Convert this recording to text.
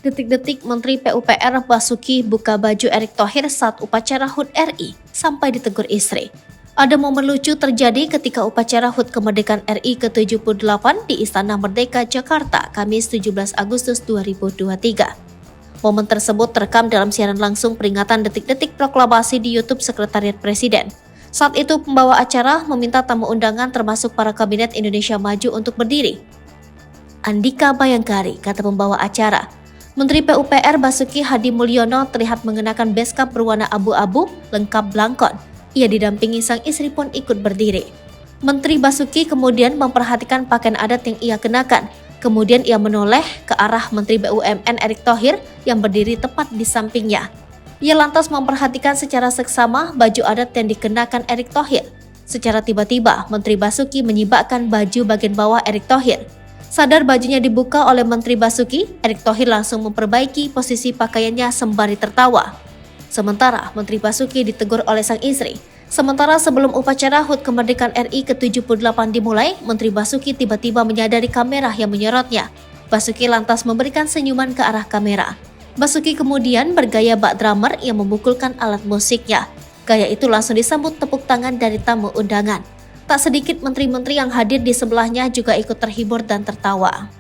Detik-detik Menteri PUPR Basuki buka baju Erick Thohir saat upacara HUT RI sampai ditegur istri. Ada momen lucu terjadi ketika upacara HUT Kemerdekaan RI ke-78 di Istana Merdeka, Jakarta, Kamis 17 Agustus 2023. Momen tersebut terekam dalam siaran langsung peringatan detik-detik proklamasi di YouTube Sekretariat Presiden. Saat itu pembawa acara meminta tamu undangan termasuk para kabinet Indonesia Maju untuk berdiri. Andika Bayangkari, kata pembawa acara. Menteri PUPR Basuki Hadi Mulyono terlihat mengenakan beskap berwarna abu-abu lengkap belangkon. Ia didampingi sang istri pun ikut berdiri. Menteri Basuki kemudian memperhatikan pakaian adat yang ia kenakan. Kemudian ia menoleh ke arah Menteri BUMN Erick Thohir yang berdiri tepat di sampingnya. Ia lantas memperhatikan secara seksama baju adat yang dikenakan Erick Thohir. Secara tiba-tiba, Menteri Basuki menyibakkan baju bagian bawah Erick Thohir. Sadar bajunya dibuka oleh Menteri Basuki, Erick Thohir langsung memperbaiki posisi pakaiannya sembari tertawa. Sementara Menteri Basuki ditegur oleh sang istri. Sementara sebelum upacara HUT Kemerdekaan RI ke-78 dimulai, Menteri Basuki tiba-tiba menyadari kamera yang menyorotnya. Basuki lantas memberikan senyuman ke arah kamera. Basuki kemudian bergaya bak drummer yang memukulkan alat musiknya. Gaya itu langsung disambut tepuk tangan dari tamu undangan. Tak sedikit menteri-menteri yang hadir di sebelahnya juga ikut terhibur dan tertawa.